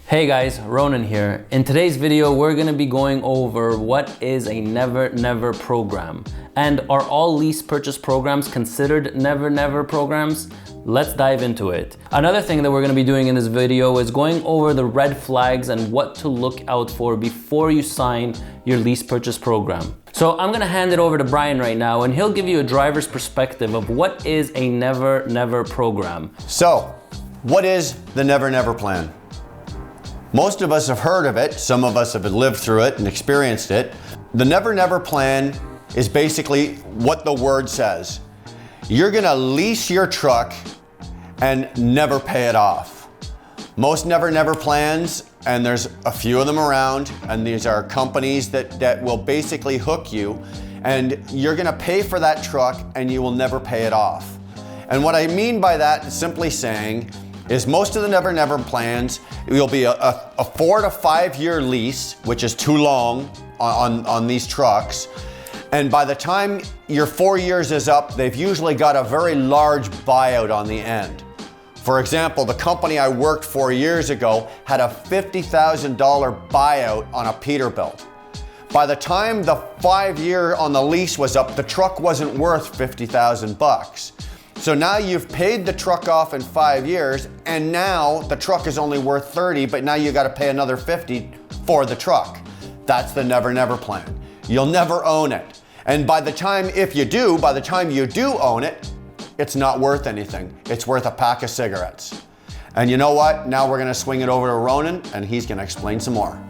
Hey guys, Ronan here. In today's video, we're gonna be going over what is a never program. And are all lease purchase programs considered never programs? Let's dive into it. Another thing that we're gonna be doing in this video is going over the red flags and what to look out for before you sign your lease purchase program. So I'm gonna hand it over to Brian right now and he'll give you a driver's perspective of what is a never program. So, what is the never plan? Most of us have heard of it. Some of us have lived through it and experienced it. The never plan is basically what the word says. You're gonna lease your truck and never pay it off. Most never plans, and there's a few of them around, and these are companies that will basically hook you, and you're gonna pay for that truck and you will never pay it off. And what I mean by that is simply saying, is most of the never plans, it will be a 4 to 5 year lease, which is too long on these trucks. And by the time your 4 years is up, they've usually got a very large buyout on the end. For example, the company I worked for years ago had a $50,000 buyout on a Peterbilt. By the time the 5 year on the lease was up, the truck wasn't worth 50,000 bucks. So now you've paid the truck off in 5 years, and now the truck is only worth 30, but now you got to pay another 50 for the truck. That's the never plan. You'll never own it. And by the time you do own it, it's not worth anything. It's worth a pack of cigarettes. And you know what? Now we're going to swing it over to Ronan, and he's going to explain some more.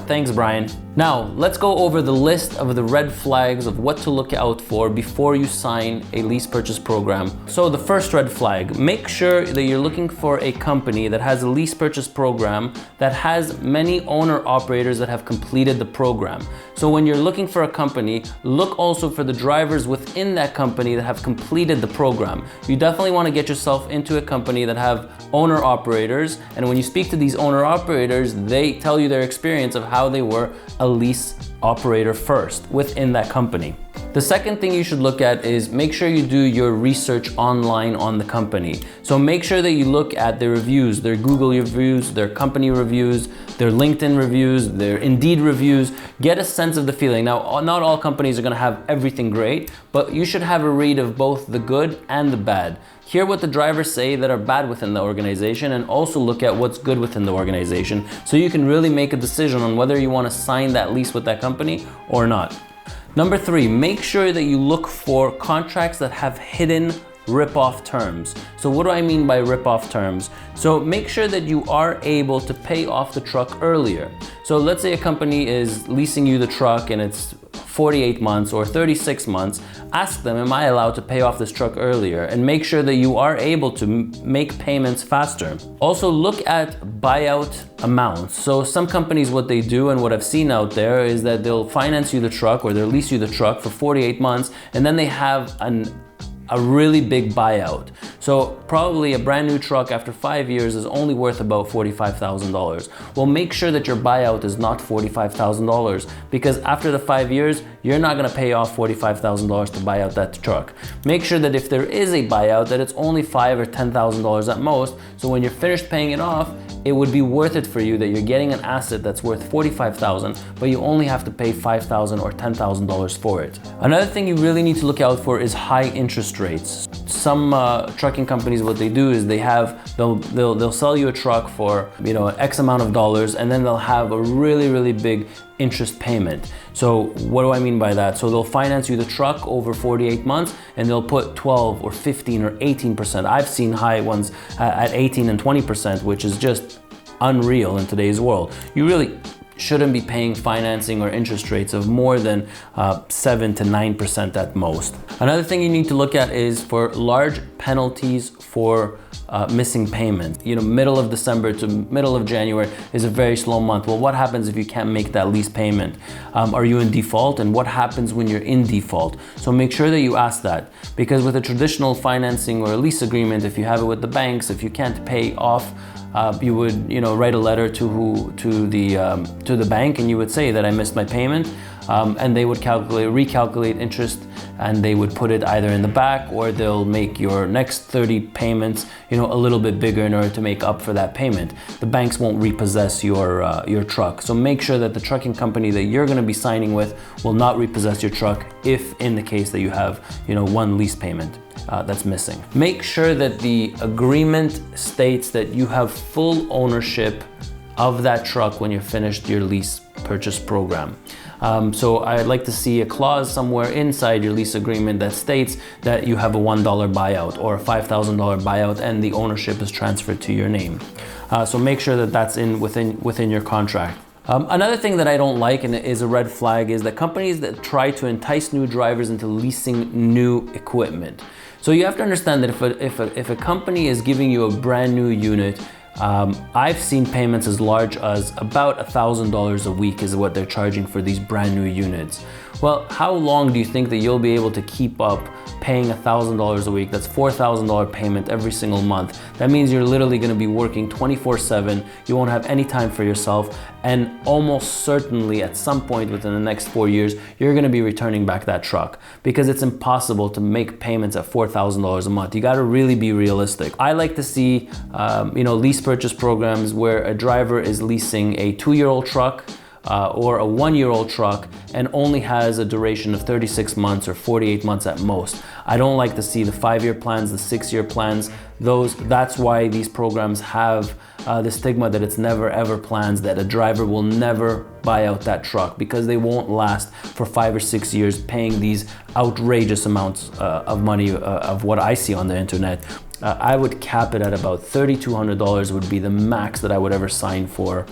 Thanks, Brian. Now, let's go over the list of the red flags of what to look out for before you sign a lease purchase program. So the first red flag, make sure that you're looking for a company that has a lease purchase program that has many owner operators that have completed the program. So when you're looking for a company, look also for the drivers within that company that have completed the program. You definitely want to get yourself into a company that have owner operators, and when you speak to these owner operators, they tell you their experience of how they were a lease operator first within that company. The second thing you should look at is make sure you do your research online on the company. So make sure that you look at their reviews, their Google reviews, their company reviews, their LinkedIn reviews, their Indeed reviews. Get a sense of the feeling. Now, not all companies are gonna have everything great, but you should have a read of both the good and the bad. Hear what the drivers say that are bad within the organization, and also look at what's good within the organization, so you can really make a decision on whether you want to sign that lease with that company or not. Number 3, make sure that you look for contracts that have hidden rip-off terms. So what do I mean by rip-off terms? So make sure that you are able to pay off the truck earlier. So let's say a company is leasing you the truck and it's 48 months or 36 months, ask them, am I allowed to pay off this truck earlier? And make sure that you are able to make payments faster. Also look at buyout amounts. So some companies, what they do and what I've seen out there is that they'll finance you the truck or they'll lease you the truck for 48 months and then they have a really big buyout. So probably a brand new truck after 5 years is only worth about $45,000. Well, make sure that your buyout is not $45,000, because after the 5 years, you're not gonna pay off $45,000 to buy out that truck. Make sure that if there is a buyout, that it's only $5,000 or $10,000 at most. So when you're finished paying it off, it would be worth it for you that you're getting an asset that's worth $45,000, but you only have to pay $5,000 or $10,000 for it. Another thing you really need to look out for is high interest rates. Some trucking companies, what they do is they'll sell you a truck for X amount of dollars, and then they'll have a really big interest payment. So what do I mean by that? So they'll finance you the truck over 48 months and they'll put 12 or 15 or 18%. I've seen high ones at 18 and 20%, which is just unreal in today's world. You really shouldn't be paying financing or interest rates of more than 7 to 9% at most. Another thing you need to look at is for large penalties for missing payment. Middle of December to middle of January is a very slow month. Well, what happens if you can't make that lease payment? Are you in default? And what happens when you're in default? So make sure that you ask that, because with a traditional financing or a lease agreement, if you have it with the banks, if you can't pay off, you would write a letter to the bank, and you would say that I missed my payment. and they would recalculate interest, and they would put it either in the back, or they'll make your next 30 payments, a little bit bigger in order to make up for that payment. The banks won't repossess your truck. So make sure that the trucking company that you're going to be signing with will not repossess your truck if in the case that you have, one lease payment that's missing. Make sure that the agreement states that you have full ownership of that truck when you're finished your lease purchase program. So I'd like to see a clause somewhere inside your lease agreement that states that you have a $1 buyout or a $5,000 buyout and the ownership is transferred to your name. So make sure that that's within your contract. Another thing that I don't like, and it is a red flag, is that companies that try to entice new drivers into leasing new equipment. So you have to understand that if a company is giving you a brand new unit, I've seen payments as large as about $1,000 a week is what they're charging for these brand new units. Well, how long do you think that you'll be able to keep up paying $1,000 a week? That's $4,000 payment every single month. That means you're literally going to be working 24/7. You won't have any time for yourself, and almost certainly at some point within the next 4 years, you're going to be returning back that truck, because it's impossible to make payments at $4,000 a month. You got to really be realistic. I like to see, lease purchase programs where a driver is leasing a 2-year-old truck or a 1-year-old truck and only has a duration of 36 months or 48 months at most. I don't like to see the 5-year plans, the 6-year plans. That's why these programs have the stigma that it's never ever plans, that a driver will never buy out that truck, because they won't last for 5 or 6 years paying these outrageous amounts of money of what I see on the internet. I would cap it at about $3,200 would be the max that I would ever sign for,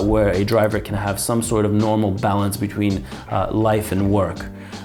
where a driver can have some sort of normal balance between life and work.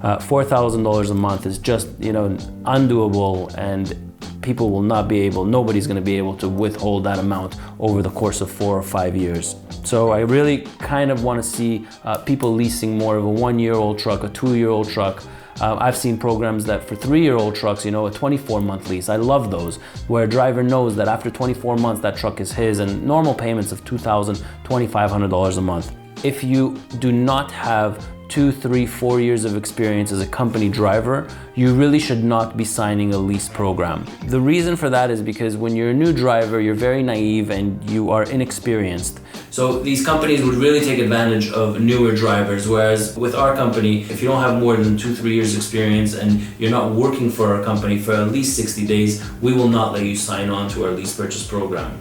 $4,000 a month is just, undoable, and people will not be able, nobody's going to be able to withhold that amount over the course of 4 or 5 years. So I really kind of want to see people leasing more of a 1-year-old truck, a 2-year-old truck. I've seen programs that for 3-year-old trucks, a 24-month lease. I love those, where a driver knows that after 24 months that truck is his, and normal payments of $2,000, $2,500 a month. If you do not have 2, 3, 4 years of experience as a company driver, you really should not be signing a lease program. The reason for that is because when you're a new driver, you're very naive and you are inexperienced. So these companies would really take advantage of newer drivers, whereas with our company, if you don't have more than 2, 3 years experience and you're not working for our company for at least 60 days, we will not let you sign on to our lease purchase program.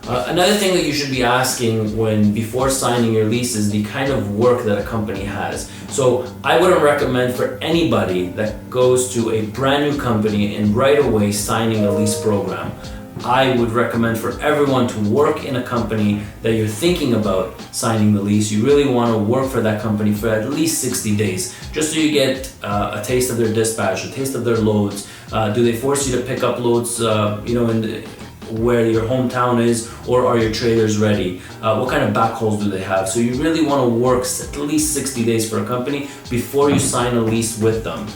Another thing that you should be asking before signing your lease is the kind of work that a company has. So I wouldn't recommend for anybody that goes to a brand new company and right away signing a lease program. I would recommend for everyone to work in a company that you're thinking about signing the lease. You really want to work for that company for at least 60 days, just so you get a taste of their dispatch, a taste of their loads. Do they force you to pick up loads, where your hometown is, or are your trailers ready? What kind of backhauls do they have? So you really want to work at least 60 days for a company before you sign a lease with them.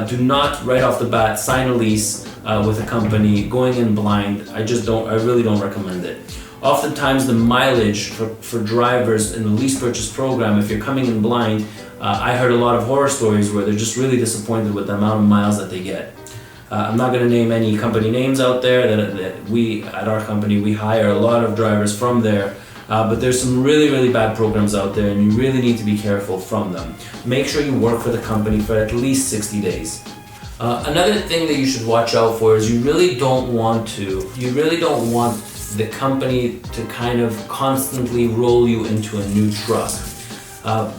Do not right off the bat sign a lease with a company going in blind. I really don't recommend it. Oftentimes the mileage for drivers in the lease purchase program, if you're coming in blind, I heard a lot of horror stories where they're just really disappointed with the amount of miles that they get. I'm not going to name any company names out there that we, at our company, we hire a lot of drivers from there. But there's some really, really bad programs out there, and you really need to be careful from them. Make sure you work for the company for at least 60 days. Another thing that you should watch out for is you really don't want the company to kind of constantly roll you into a new truck.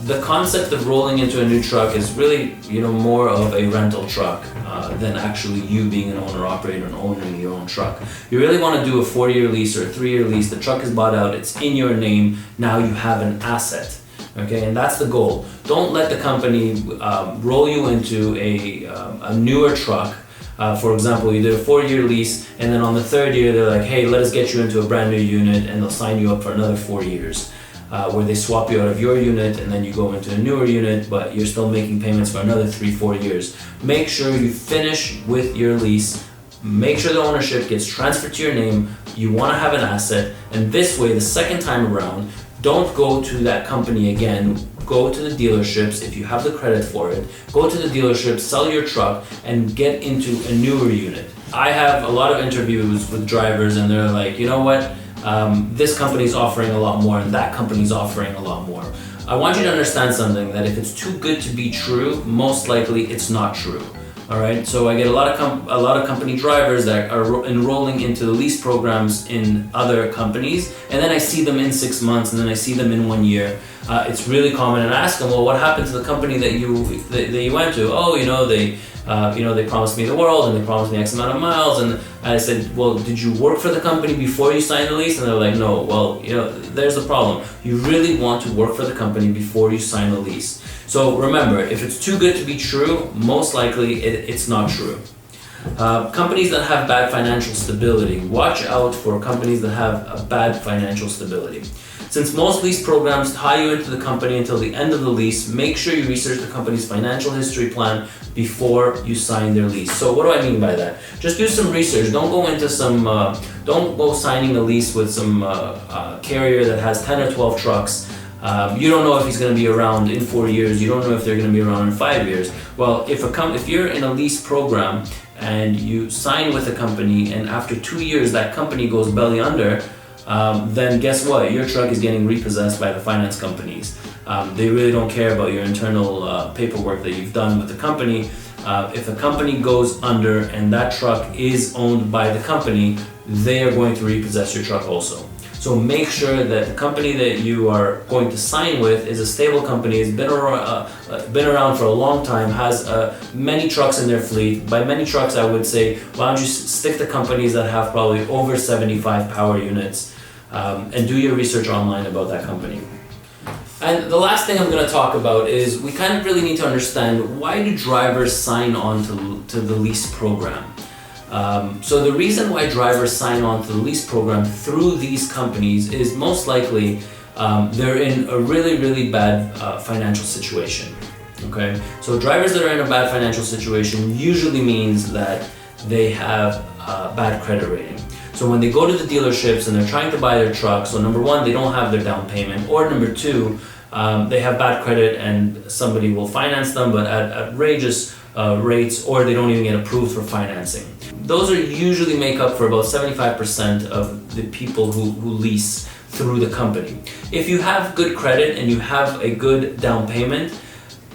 The concept of rolling into a new truck is really, more of a rental truck than actually you being an owner-operator and owning your own truck. You really want to do a 4-year lease or a 3-year lease. The truck is bought out, it's in your name, now you have an asset. Okay, and that's the goal. Don't let the company roll you into a newer truck. For example, you did a 4-year lease, and then on the 3rd year, they're like, hey, let us get you into a brand new unit, and they'll sign you up for another 4 years. Where they swap you out of your unit and then you go into a newer unit, but you're still making payments for another 3-4 years. Make sure you finish with your lease make sure the ownership gets transferred to your name. You want to have an asset, and this way, the second time around, don't go to that company again. Go to the dealerships if you have the credit for it. Go to the dealerships, sell your truck, and get into a newer unit. I have a lot of interviews with drivers, and they're like, you know what? This company's offering a lot more, and that company's offering a lot more. I want you to understand something, that if it's too good to be true, most likely it's not true. All right, so I get a lot of company drivers that are enrolling into the lease programs in other companies, and then I see them in 6 months, and then I see them in 1 year. It's really common, and I ask them, well, what happened to the company that you went to? Oh, they promised me the world, and they promised me X amount of miles, and I said, well, did you work for the company before you signed the lease? And they're like, no. Well, there's the problem. You really want to work for the company before you sign the lease. So remember, if it's too good to be true, most likely it's not true. Companies that have bad financial stability. Watch out for companies that have a bad financial stability. Since most lease programs tie you into the company until the end of the lease, make sure you research the company's financial history plan before you sign their lease. So what do I mean by that? Just do some research. Don't go signing a lease with some carrier that has 10 or 12 trucks. You don't know if he's going to be around in 4 years. You don't know if they're going to be around in 5 years. Well, if you're in a lease program and you sign with a company, and after 2 years that company goes belly under, then guess what? Your truck is getting repossessed by the finance companies. They really don't care about your internal paperwork that you've done with the company. If a company goes under and that truck is owned by the company, they are going to repossess your truck also. So make sure that the company that you are going to sign with is a stable company, has been around for a long time, has many trucks in their fleet. By many trucks, I would say, why don't you stick to companies that have probably over 75 power units, and do your research online about that company. And the last thing I'm going to talk about is we kind of really need to understand, why do drivers sign on to the lease program? So the reason why drivers sign on to the lease program through these companies is most likely they're in a really, really bad financial situation. Okay, so drivers that are in a bad financial situation usually means that they have bad credit rating. So when they go to the dealerships and they're trying to buy their truck, so number one, they don't have their down payment, or number two, they have bad credit and somebody will finance them, but at outrageous rates, or they don't even get approved for financing. Those are usually make up for about 75% of the people who lease through the company. If you have good credit and you have a good down payment,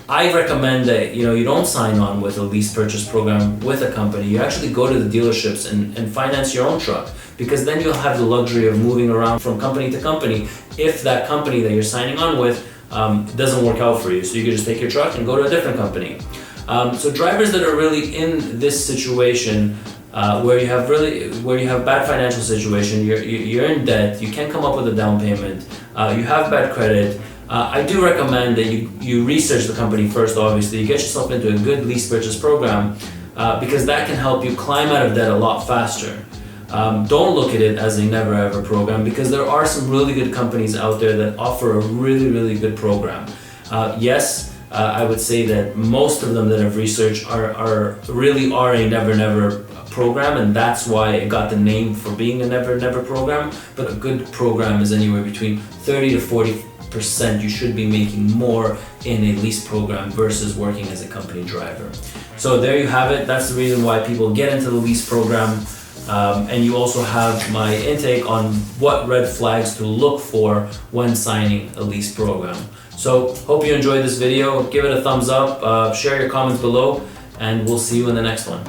I recommend that you don't sign on with a lease purchase program with a company. You actually go to the dealerships and finance your own truck, because then you'll have the luxury of moving around from company to company if that company that you're signing on with doesn't work out for you. So you can just take your truck and go to a different company. So drivers that are really in this situation, where you have bad financial situation, you're in debt, you can't come up with a down payment, you have bad credit, I do recommend that you research the company first. Obviously, you get yourself into a good lease purchase program, because that can help you climb out of debt a lot faster. Don't look at it as a never ever program, because there are some really good companies out there that offer a really, really good program. Yes, I would say that most of them that I've researched are a never program, and that's why it got the name for being a never program. But a good program is anywhere between 30 to 40% you should be making more in a lease program versus working as a company driver. So there you have it. That's the reason why people get into the lease program. And you also have my intake on what red flags to look for when signing a lease program. So hope you enjoyed this video. Give it a thumbs up, share your comments below, and we'll see you in the next one.